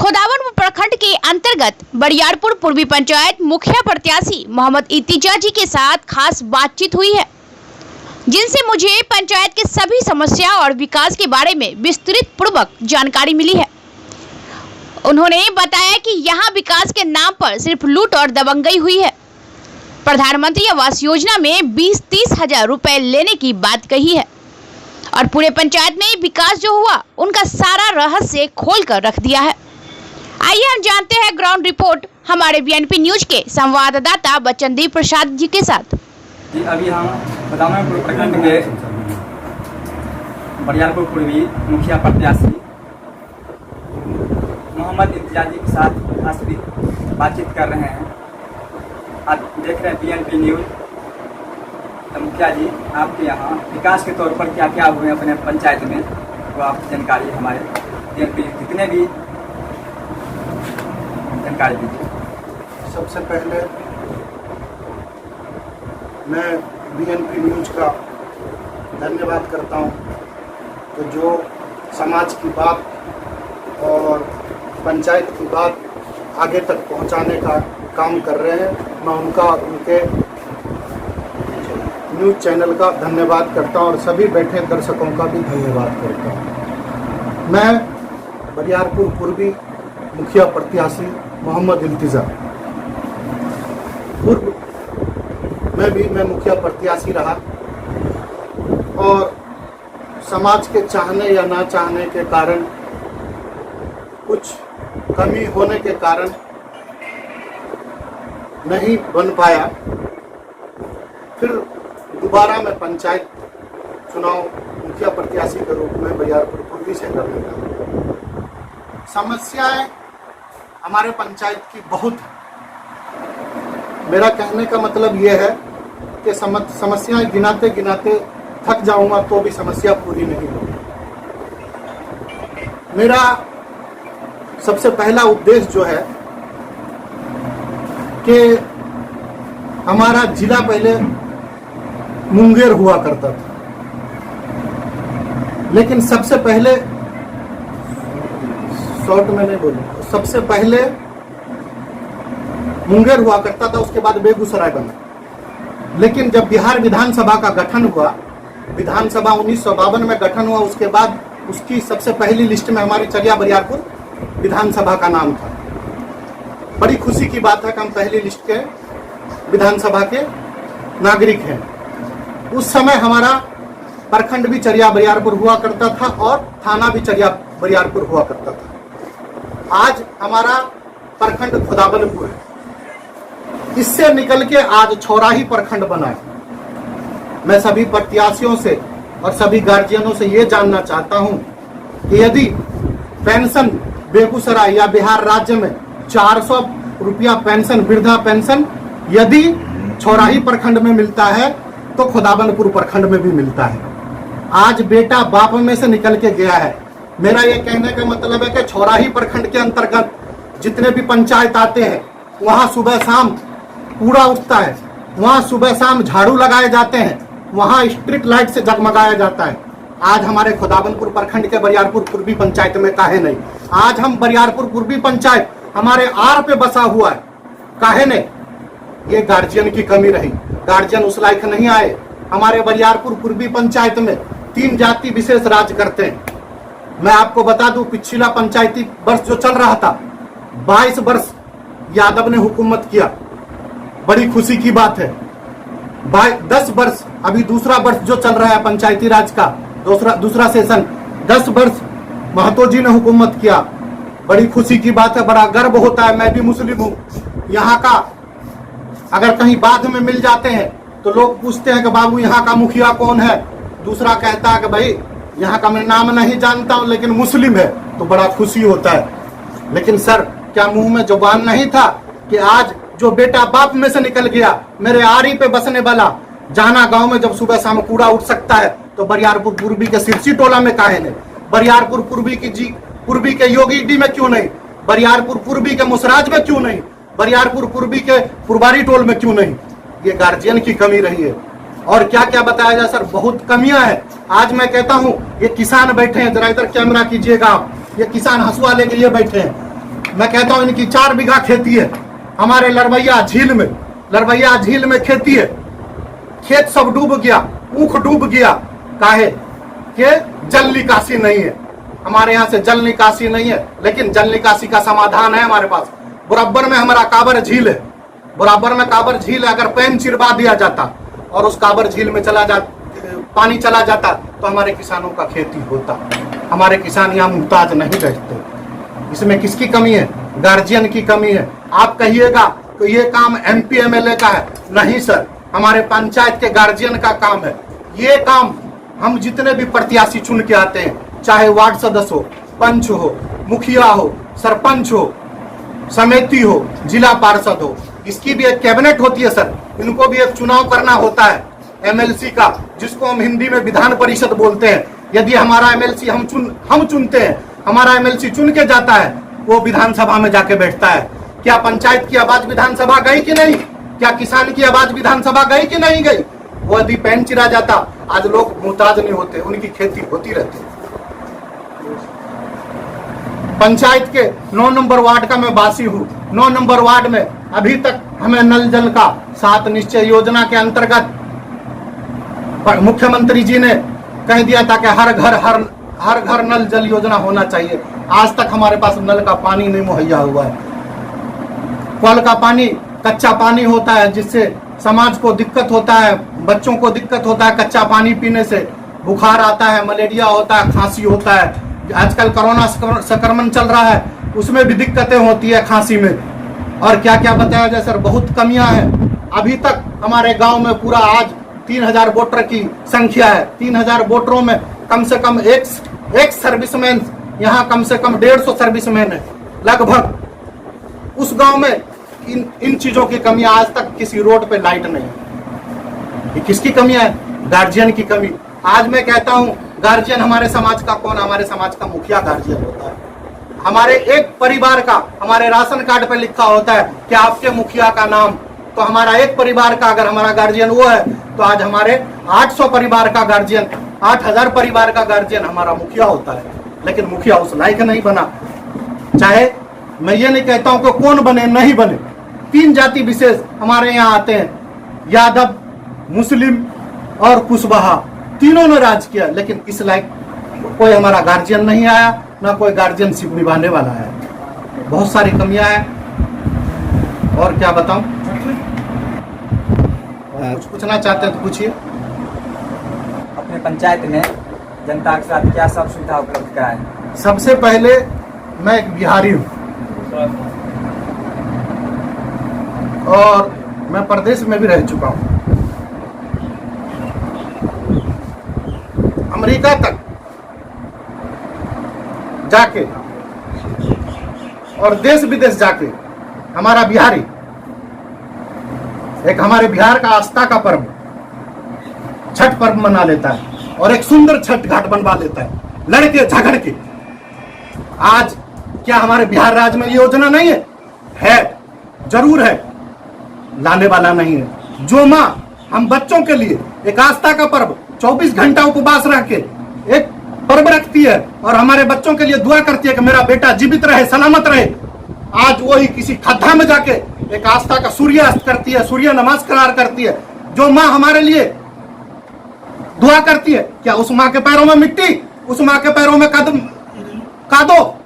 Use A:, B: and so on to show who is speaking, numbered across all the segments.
A: खोदावंद प्रखंड के अंतर्गत बरियारपुर पूर्वी पंचायत मुखिया प्रत्याशी मोहम्मद इत्तिजा जी के साथ खास बातचीत हुई है, जिनसे मुझे पंचायत के सभी समस्या और विकास के बारे में विस्तृत पूर्वक जानकारी मिली है। उन्होंने बताया कि यहाँ विकास के नाम पर सिर्फ लूट और दबंगई हुई है। प्रधानमंत्री आवास योजना में 20-30 हजार रुपए लेने की बात कही है और पूरे पंचायत में विकास जो हुआ उनका सारा रहस्य खोल कर रख दिया है। आइए हम जानते हैं ग्राउंड रिपोर्ट हमारे बीएनपी न्यूज के संवाददाता बचनदीप प्रसाद जी के साथ।
B: जी अभी हम खोदावंद प्रखंड के बरियारपुर पूर्वी मुखिया प्रत्याशी मोहम्मद इत्तिजा जी के साथ आज भी बातचीत कर रहे हैं। आज देख रहे हैं बीएनपी न्यूज। तो मुखिया जी, आपके यहाँ विकास के तौर पर क्या क्या हुए हैं अपने पंचायत में, वो आप जानकारी हमारे बीएनपी जितने भी जानकारी दीजिए।
C: सबसे पहले मैं बीएनपी न्यूज का धन्यवाद करता हूं कि जो समाज की बात और पंचायत की बात आगे तक पहुंचाने का काम कर रहे हैं। मैं उनका और उनके न्यूज़ चैनल का धन्यवाद करता हूं और सभी बैठे दर्शकों का भी धन्यवाद करता हूं। मैं बरियारपुर पूर्वी मुखिया प्रत्याशी मोहम्मद इत्तिजा, पूर्व में भी मैं मुखिया प्रत्याशी रहा और समाज के चाहने या ना चाहने के कारण, कुछ कमी होने के कारण नहीं बन पाया। फिर दोबारा मैं पंचायत चुनाव मुखिया प्रत्याशी के रूप में बरियारपुर पूर्वी से करने लगा। समस्याएं हमारे पंचायत की बहुत है। मेरा कहने का मतलब यह है कि समस्याएं गिनाते गिनाते थक जाऊंगा तो भी समस्या पूरी नहीं होगी। मेरा सबसे पहला उद्देश्य जो है कि हमारा जिला पहले मुंगेर हुआ करता था, लेकिन सबसे पहले शॉर्ट में नहीं बोलूं, सबसे पहले मुंगेर हुआ करता था, उसके बाद बेगूसराय बना। लेकिन जब बिहार विधानसभा का गठन हुआ, विधानसभा 1952 में गठन हुआ, उसके बाद उसकी सबसे पहली लिस्ट में हमारी चलिया बरियारपुर विधानसभा का नाम था। बड़ी खुशी की बात है कि हम पहली लिस्ट के विधानसभा के नागरिक हैं। उस समय हमारा प्रखंड भी चरिया बरियारपुर हुआ करता था और थाना भी चरिया बरियारपुर हुआ करता था। आज हमारा प्रखंड खोदावंदपुर है। इससे निकल के आज छौराही प्रखंड बना है। मैं सभी प्रत्याशियों से और सभी गार्जियनों से ये जानना चाहता हूं कि यदि पेंशन बेगूसराय या बिहार राज्य में 400 रुपया पेंशन, वृद्धा पेंशन यदि छौराही प्रखंड में मिलता है तो खोदावंदपुर प्रखंड में भी मिलता है। आज बेटा बाप में से निकल के गया है। मेरा ये कहने का मतलब है कि छौराही प्रखंड के अंतर्गत जितने भी पंचायत आते हैं, वहाँ सुबह शाम कूड़ा उठता है, वहाँ सुबह शाम झाड़ू लगाए जाते हैं, वहाँ स्ट्रीट लाइट से जगमगाया जाता है। आज हमारे खोदावंदपुर प्रखंड के बरियारपुर पूर्वी पंचायत में काहे नहीं? आज हम बरियारपुर पूर्वी पंचायत हमारे आर पे बसा हुआ है, काहे नहीं? ये गार्जियन की कमी रही। गार्जियन उस लायक नहीं आए। हमारे बरियारपुर पूर्वी पंचायत में 3 जाति विशेष राज करते हैं। मैं आपको बता दूं, पिछला पंचायती वर्ष जो चल रहा था, 22 वर्ष यादव ने हुकूमत किया। बड़ी खुशी की बात है। 10 वर्ष, अभी दूसरा वर्ष जो चल रहा है पंचायती राज का, दूसरा सेशन, 10 वर्ष महतो जी ने हुकूमत किया। बड़ी खुशी की बात है, बड़ा गर्व होता है। मैं भी मुस्लिम हूँ। यहाँ का अगर कहीं बाद में मिल जाते हैं तो लोग पूछते हैं कि बाबू यहाँ का मुखिया कौन है? दूसरा कहता है कि भाई यहाँ का मैं नाम नहीं जानता हूँ लेकिन मुस्लिम है, तो बड़ा खुशी होता है। लेकिन सर, क्या मुंह में जुबान नहीं था कि आज जो बेटा बाप में से निकल गया, मेरे आरी पे बसने वाला जाना गांव में जब सुबह शाम कूड़ा उठ सकता है, तो बरियारपुर पूर्वी के सिरसी टोला में काहे नहीं? बरियारपुर पूर्वी के योगी डी में क्यों नहीं? बरियारपुर पूर्वी के मुसराज में क्यों नहीं? बरियारपुर पूर्वी के पुरबारी टोल में क्यों नहीं? ये गार्जियन की कमी रही है। और क्या क्या बताया जाए सर, बहुत कमियां हैं। आज मैं कहता हूं, ये किसान बैठे हैं, जरा इधर कैमरा कीजिएगा आप, ये किसान हंसुआ लेके ये बैठे हैं। मैं कहता हूं इनकी 4 बीघा खेती है हमारे लरवैया झील में खेती है। खेत सब डूब गया, ऊख डूब गया, काहे के जल निकासी नहीं है। हमारे यहाँ से जल निकासी नहीं है, लेकिन जल निकासी का समाधान है हमारे पास। बराबर में हमारा काबर झील है, बराबर में काबर झील है। अगर पैन चिरवा दिया जाता और उस काबर झील में पानी चला जाता तो हमारे किसानों का खेती होता। हमारे किसान यहाँ मुहताज नहीं रहते। इसमें किसकी कमी है? गार्जियन की कमी है। आप कहिएगा तो ये काम MP MLA का है, नहीं सर, हमारे पंचायत के गार्जियन का काम है। ये काम हम जितने भी प्रत्याशी चुन के आते हैं, चाहे वार्ड सदस्य हो, पंच हो, मुखिया हो, सरपंच हो, समिति हो, जिला पार्षद हो, इसकी भी एक कैबिनेट होती है सर। इनको भी एक चुनाव करना होता है MLC का, जिसको हम हिंदी में विधान परिषद बोलते हैं। यदि हमारा MLC हम चुनते हैं, हमारा MLC चुन के जाता है, वो विधानसभा में जाके बैठता है। क्या पंचायत की आवाज विधानसभा गई कि नहीं? क्या किसान की आवाज विधानसभा गई कि नहीं गई? वो यदि पेन चिरा जाता, आज लोग मुहताज नहीं होते, उनकी खेती होती रहती। पंचायत के 9 नंबर वार्ड का मैं वासी हूँ। 9 नंबर वार्ड में अभी तक हमें नल जल का 7 निश्चय योजना के अंतर्गत मुख्यमंत्री जी ने कह दिया था कि हर घर नल जल योजना होना चाहिए। आज तक हमारे पास नल का पानी नहीं मुहैया हुआ है। कल का पानी कच्चा पानी होता है, जिससे समाज को दिक्कत होता है, बच्चों को दिक्कत होता है। कच्चा पानी पीने से बुखार आता है, मलेरिया होता है, खांसी होता है। आजकल कोरोना संक्रमण चल रहा है, उसमें भी दिक्कतें होती है खांसी में। और क्या क्या बताया जाए सर, बहुत कमियां हैं। अभी तक हमारे गांव में पूरा आज 3000 वोटर की संख्या है। 3000 वोटरों में कम से कम एक सर्विसमैन, यहाँ कम से कम 150 सर्विसमैन है लगभग। उस गांव में इन चीजों की कमी। आज तक किसी रोड पे लाइट नहीं। ये किसकी कमी है? गार्जियन की कमी। आज मैं कहता हूं, गार्जियन हमारे समाज का कौन? हमारे समाज का मुखिया गार्जियन होता है। हमारे एक परिवार का, हमारे राशन कार्ड पे लिखा होता है कि आपके मुखिया का नाम, तो हमारा एक परिवार का अगर हमारा गार्जियन वो है, तो आज हमारे 800 परिवार का गार्जियन, 8000 परिवार का गार्जियन हमारा मुखिया होता है। लेकिन मुखिया उस लायक नहीं बना। चाहे मैं ये नहीं कहता हूं कि कौन बने, नहीं बने। 3 जाति विशेष हमारे यहाँ आते हैं, यादव, मुस्लिम और कुशवाहा, तीनों ने राज किया, लेकिन इस लायक कोई हमारा गार्जियन नहीं आया, ना कोई गार्जियनशिप निभाने वाला है। बहुत सारी कमियां हैं। और क्या बताऊं? कुछ पूछना चाहते हैं तो पूछिए।
B: अपने पंचायत में जनता के साथ क्या सब सुविधा उपलब्ध कराए?
C: सबसे पहले मैं एक बिहारी हूँ और मैं प्रदेश में भी रह चुका हूँ। अमेरिका तक जाके और देश विदेश जाके हमारा बिहारी एक हमारे बिहार का आस्था का पर्व छठ पर्व मना लेता है और एक सुंदर छठ घाट बनवा लेता है, लड़के झगड़ के। आज क्या हमारे बिहार राज्य में ये योजना नहीं है? है, जरूर है, लाने वाला नहीं है। जो माँ हम बच्चों के लिए एक आस्था का पर्व 24 घंटा उपवास रख के एक पर्व रखती है और हमारे बच्चों के लिए दुआ करती है कि मेरा बेटा जीवित रहे, सलामत रहे। आज वही किसी खड्डा में जाके एक आस्था का सूर्यास्त करती है, सूर्य नमस्कार करती है। जो माँ हमारे लिए दुआ करती है, क्या उस माँ के पैरों में मिट्टी, उस माँ के पैरों में कदम कादो?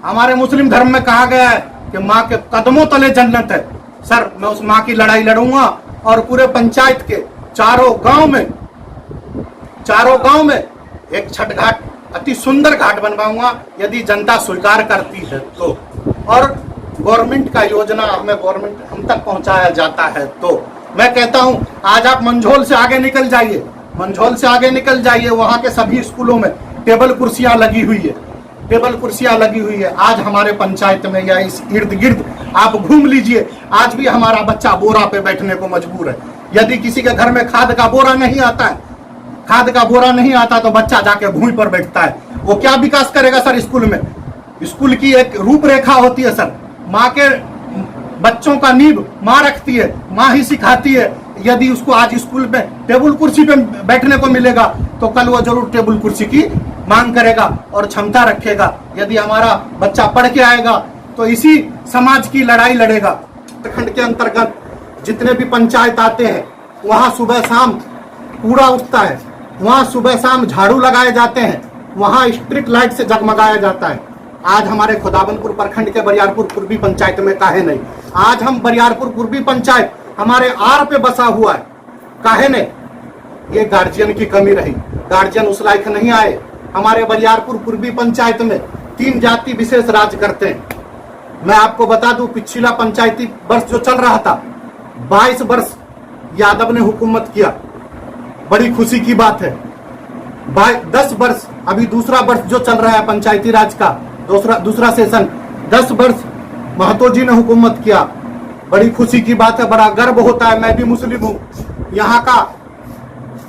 C: हमारे मुस्लिम धर्म में कहा गया है कि माँ के कदमों तले जन्नत है। सर, मैं उस माँ की लड़ाई लड़ूंगा और पूरे पंचायत के चारों गांव में एक छठ घाट, अति सुंदर घाट बनवाऊंगा, यदि जनता स्वीकार करती है तो। और गवर्नमेंट का योजना हम तक पहुंचाया जाता है तो। मैं कहता हूं, आज आप मंझोल से आगे निकल जाइए, वहां के सभी स्कूलों में टेबल कुर्सियां लगी हुई है। आज हमारे पंचायत में या इस इर्द गिर्द आप घूम लीजिए, आज भी हमारा बच्चा बोरा पे बैठने को मजबूर है। यदि किसी के घर में खाद का बोरा नहीं आता तो बच्चा जाके भूमि पर बैठता है। वो क्या विकास करेगा सर स्कूल में? स्कूल की एक रूपरेखा होती है सर। माँ के बच्चों का नींव माँ रखती है, माँ ही सिखाती है। यदि उसको आज स्कूल में टेबल कुर्सी पे बैठने को मिलेगा तो कल वो जरूर टेबल कुर्सी की मांग करेगा और क्षमता रखेगा। यदि हमारा बच्चा पढ़ के आएगा तो इसी समाज की लड़ाई लड़ेगा। प्रखंड के अंतर्गत जितने भी पंचायत आते हैं वहाँ सुबह शाम कूड़ा उठता है, वहाँ सुबह शाम झाड़ू लगाए जाते हैं, वहाँ स्ट्रीट लाइट से जगमगाया जाता है। आज हमारे खुदाबंदपुर प्रखंड के बरियारपुर पूर्वी पंचायत में काहे नहीं? आज हम बरियारपुर पूर्वी पंचायत हमारे आर पे बसा हुआ है, काहे ने? ये गार्जियन की कमी रही, गार्जियन उस लायक नहीं आए। हमारे बरियारपुर पूर्वी पंचायत में 3 जाति विशेष राज करते हैं। मैं आपको बता दूं, पिछला पंचायती वर्ष जो चल रहा था 22 वर्ष यादव ने हुकूमत किया, बड़ी खुशी की बात है। 10 वर्ष अभी दूसरा वर्ष जो चल रहा है पंचायती राज का दूसरा सेशन, 10 वर्ष महतो जी ने हुकूमत किया, बड़ी खुशी की बात है, बड़ा गर्व होता है। मैं भी मुस्लिम हूँ, यहाँ का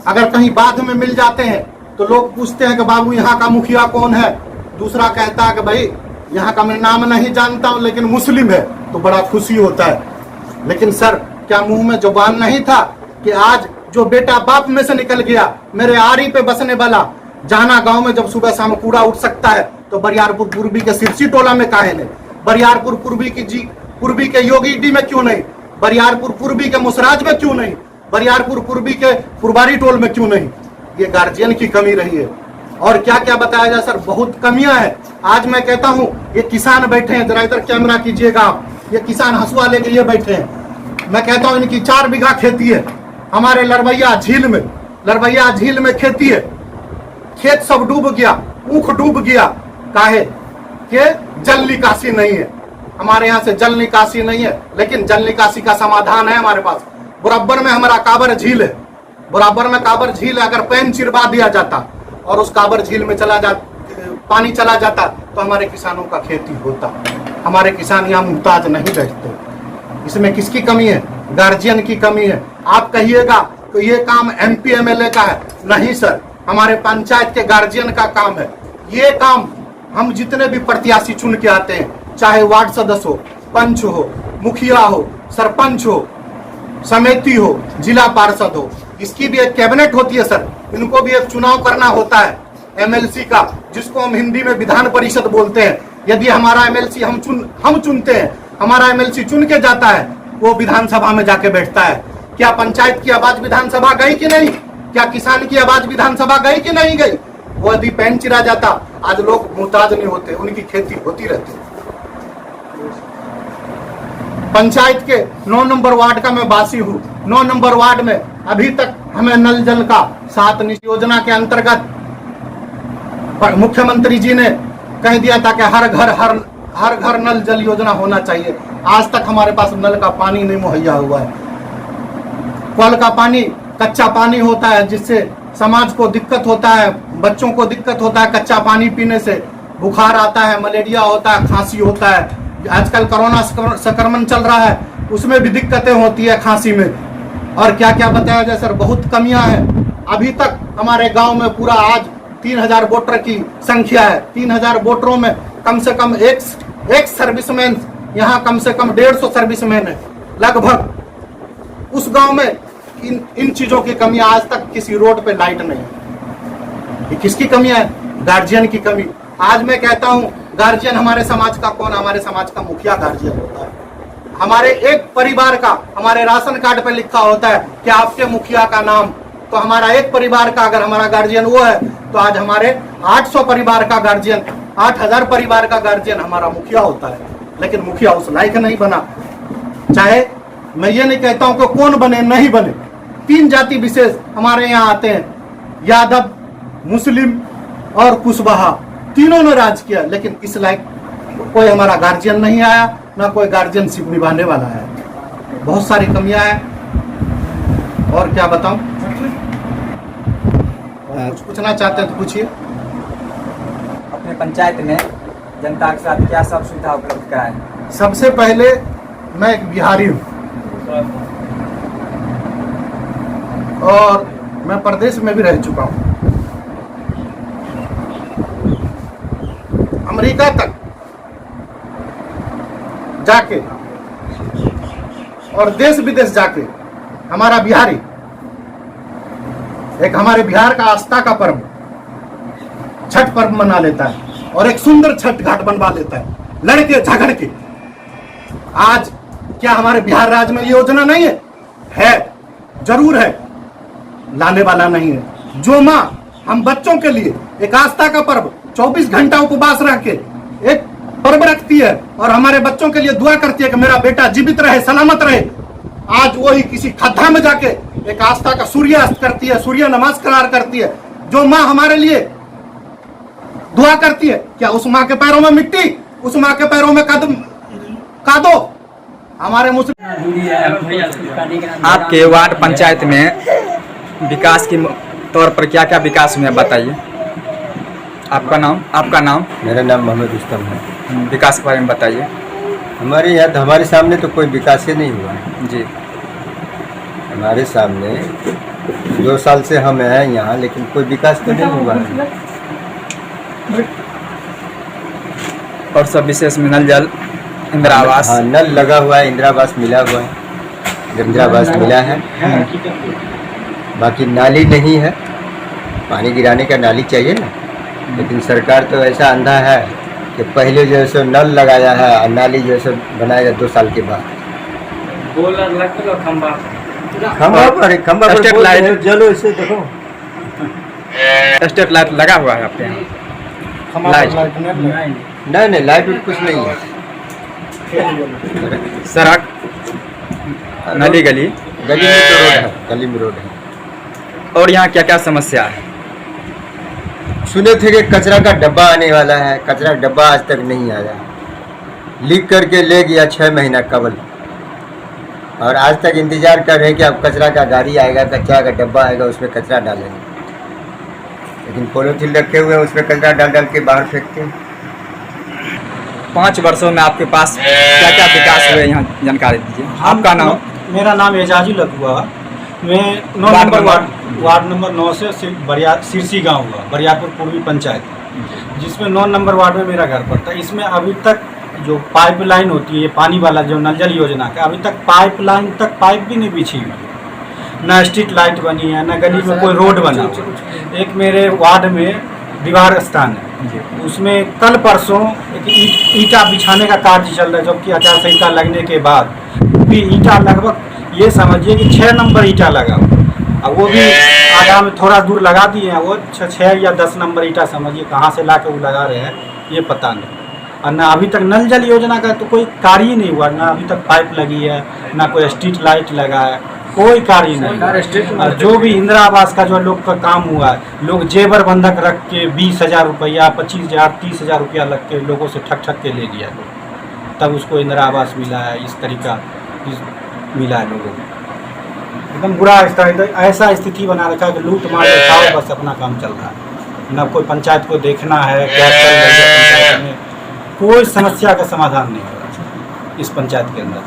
C: अगर कहीं बाद में मिल जाते हैं तो लोग पूछते हैं कि बाबू यहाँ का मुखिया कौन है, दूसरा कहता है कि भाई यहाँ का मैं नाम नहीं जानता हूँ लेकिन मुस्लिम है, तो बड़ा खुशी होता है। लेकिन सर क्या मुंह में जुबान नहीं था कि आज जो बेटा बाप में से निकल गया, मेरे आरी पे बसने वाला जाना गांव में जब सुबह शाम कूड़ा उठ सकता है तो बरियारपुर पूर्वी के सिरसी टोला में काहे नहीं? बरियारपुर पूर्वी के योगी डी में क्यों नहीं? बरियारपुर पूर्वी के मुसराज में क्यों नहीं? बरियारपुर पूर्वी के पुरबारी टोल में क्यों नहीं? ये गार्जियन की कमी रही है। और क्या क्या बताया जाए सर, बहुत कमियां हैं। आज मैं कहता हूं ये किसान बैठे हैं, जरा इधर कैमरा कीजिएगा आप, ये किसान हंसुआ लेके ये बैठे हैं। मैं कहता हूं इनकी 4 बीघा खेती है हमारे लरवैया झील में खेती है, खेत सब डूब गया, ऊख डूब गया, काहे के जल निकासी नहीं है। हमारे यहाँ से जल निकासी नहीं है, लेकिन जल निकासी का समाधान है हमारे पास। बराबर में हमारा काबर झील है, बराबर में काबर झील है, अगर पैन चिरवा दिया जाता और उस काबर झील में पानी चला जाता तो हमारे किसानों का खेती होता। हमारे किसान यहाँ मुहताज नहीं रहते। इसमें किसकी कमी है? गार्जियन की कमी है। आप कहिएगा तो ये काम MP MLA का है, नहीं सर, हमारे पंचायत के गार्जियन का काम है। ये काम हम जितने भी प्रत्याशी चुन के आते हैं, चाहे वार्ड सदस्य हो, पंच हो, मुखिया हो, सरपंच हो, समिति हो, जिला पार्षद हो, इसकी भी एक कैबिनेट होती है सर, इनको भी एक चुनाव करना होता है MLC का, जिसको हम हिंदी में विधान परिषद बोलते हैं। यदि हमारा MLC हम चुनते हैं, हमारा MLC चुन के जाता है, वो विधानसभा में जाके बैठता है। क्या पंचायत की आवाज विधानसभा गई कि नहीं? क्या किसान की आवाज विधानसभा गई कि नहीं गई? वो यदि पैन चिरा जाता, आज लोग मुहताज नहीं होते, उनकी खेती होती रहती। पंचायत के 9 नंबर वार्ड का मैं वासी हूँ। 9 नंबर वार्ड में अभी तक हमें नल जल का 7 निश्चित योजना के अंतर्गत मुख्यमंत्री जी ने कह दिया था कि हर घर नल जल योजना होना चाहिए। आज तक हमारे पास नल का पानी नहीं मुहैया हुआ है। कल का पानी कच्चा पानी होता है, जिससे समाज को दिक्कत होता है, बच्चों को दिक्कत होता है। कच्चा पानी पीने से बुखार आता है, मलेरिया होता है, खांसी होता है। आजकल कोरोना संक्रमण चल रहा है, उसमें भी दिक्कतें होती है खांसी में। और क्या क्या बताया जाए सर, बहुत कमियां हैं। अभी तक हमारे गांव में पूरा आज 3000 वोटर की संख्या है। 3000 वोटरों में कम से कम एक सर्विसमैन, यहाँ कम से कम 150 सर्विसमैन है लगभग। उस गांव में इन चीजों की कमी, आज तक किसी रोड पे लाइट नहीं है। ये किसकी कमी है? गार्जियन की कमी। आज मैं कहता हूँ गार्जियन हमारे समाज का कौन? हमारे समाज का मुखिया गार्जियन होता है। हमारे एक परिवार का हमारे राशन कार्ड पे लिखा होता है कि आपके मुखिया का नाम, तो हमारा एक परिवार का अगर हमारा गार्जियन वो है, तो आज हमारे 800 परिवार का गार्जियन, 8000 परिवार का गार्जियन हमारा मुखिया होता है। लेकिन मुखिया उस लायक नहीं बना। चाहे मैं ये नहीं कहता हूं कि कौन बने, नहीं बने, 3 जाति विशेष हमारे यहाँ आते हैं, यादव, मुस्लिम और कुशवाहा, तीनों ने राज किया, लेकिन इस लायक कोई हमारा गार्जियन नहीं आया, ना कोई गार्जियनशिप निभाने वाला है। बहुत सारी कमियां हैं। और क्या बताऊं? कुछ पूछना चाहते हैं तो पूछिए।
B: अपने पंचायत में जनता के साथ क्या सब सुविधा उपलब्ध कराए?
C: सबसे पहले मैं एक बिहारी हूँ और मैं प्रदेश में भी रह चुका हूँ, अमेरिका तक जाके और देश विदेश जाके हमारा बिहारी एक हमारे बिहार का आस्था का पर्व छठ पर्व मना लेता है और एक सुंदर छठ घाट बनवा लेता है। लड़के झगड़ के। आज क्या हमारे बिहार राज्य में ये योजना नहीं है? है, जरूर है, लाने वाला नहीं है। जो माँ हम बच्चों के लिए एक आस्था का पर्व 24 घंटा उपवास रख के एक पर्व रखती है और हमारे बच्चों के लिए दुआ करती है कि मेरा बेटा जीवित रहे, सलामत रहे, आज वही किसी खड्डा में जाके एक आस्था का सूर्यास्त करती है, सूर्य नमस्कार करती है। जो माँ हमारे लिए दुआ करती है, क्या उस माँ के पैरों में मिट्टी, उस माँ के पैरों में कदम कादो? हमारे मुस्लिम
B: आपके वार्ड पंचायत में विकास के तौर पर क्या क्या विकास हुआ है बताइए। आपका नाम?
D: मेरा नाम मोहम्मद रुस्तम है।
B: विकास के बारे में बताइए।
D: हमारे यहाँ हमारे सामने तो कोई विकास ही नहीं हुआ है
B: जी।
D: हमारे सामने 2 साल से हम हैं यहाँ, लेकिन कोई विकास तो नहीं हुआ है।
B: और सब विशेष में नल जल, इंदिरा आवास?
D: हाँ, नल लगा हुआ है, इंदिरा आवास मिला हुआ है, इंदिरा आवास मिला है। बाकी नाली नहीं है, पानी गिराने का नाली चाहिए ना। लेकिन सरकार तो ऐसा अंधा है कि पहले जैसे नल लगाया है और नाली जैसे बनाएगा 2 साल के बाद। खंबा पर
B: स्ट्रीट लाइट,
D: जलो इसे देखो।
B: स्ट्रीट लाइट लगा हुआ है आपके यहाँ?
D: नहीं, लाइट कुछ नहीं है।
B: सड़क, नली गली
D: में तो रोड है, गली में रोड है।
B: और यहाँ क्या क्या समस्या है?
D: सुने थे कि कचरा का डब्बा आने वाला है, कचरा का डब्बा आज तक नहीं आया। लीक करके ले गया 6 महीना कबल, और आज तक इंतजार कर रहे हैं कि अब कचरा का गाड़ी आएगा, कचरा का डब्बा आएगा, उसमें कचरा डालेंगे। लेकिन पॉलीथीन रखे हुए हैं, उसमें कचरा डाल डाल के बाहर फेंकते हैं।
B: 5 वर्षों में आपके पास क्या क्या विकास हुए, यहाँ जानकारी दीजिए। आपका नाम?
E: मेरा नाम एजाजी लखुआ। मैं 9 नंबर वार्ड नंबर 9 से सिरसी गांव हुआ, बरियारपुर पूर्वी पंचायत, जिसमें 9 नंबर वार्ड में मेरा घर पड़ता है। इसमें अभी तक जो पाइपलाइन होती है, पानी वाला जो नल जल योजना का, अभी तक पाइपलाइन तक पाइप भी नहीं बिछी हुई, ना स्ट्रीट लाइट बनी है, ना गली में कोई रोड बना हुआ। एक मेरे वार्ड में दीवार स्थान है, उसमें कल परसों ईंटा बिछाने का कार्य चल रहा है, जबकि आचार संहिता लगने के बाद भी ईंटा लगभग ये समझिए कि 6 नंबर ईंटा लगा, और वो भी आधा में थोड़ा दूर लगा दिए हैं। वो 6 या 10 नंबर ईंटा समझिए कहाँ से ला के वो लगा रहे हैं, ये पता नहीं। और ना अभी तक नल जल योजना का तो कोई कार्य ही नहीं हुआ, ना अभी तक पाइप लगी है, ना कोई स्ट्रीट लाइट लगा है, कोई कार्य नहीं। जो भी इंदिरा आवास का जो लोग का काम हुआ है, लोग जेवर बंधक रख के 20,000 रुपया, 25,000, 30,000 रुपया लग के लोगों से ठक के ले लिया, तब उसको इंदिरा आवास मिला है। इस तरीका मिला है लोगों को, एकदम बुरा ऐसा स्थिति बना रखा है कि लूट मार के खाओ, बस अपना काम चल रहा है। न कोई पंचायत को देखना है क्या चल रही है पंचायत में, कोई समस्या का समाधान नहीं हो रहा इस पंचायत के अंदर।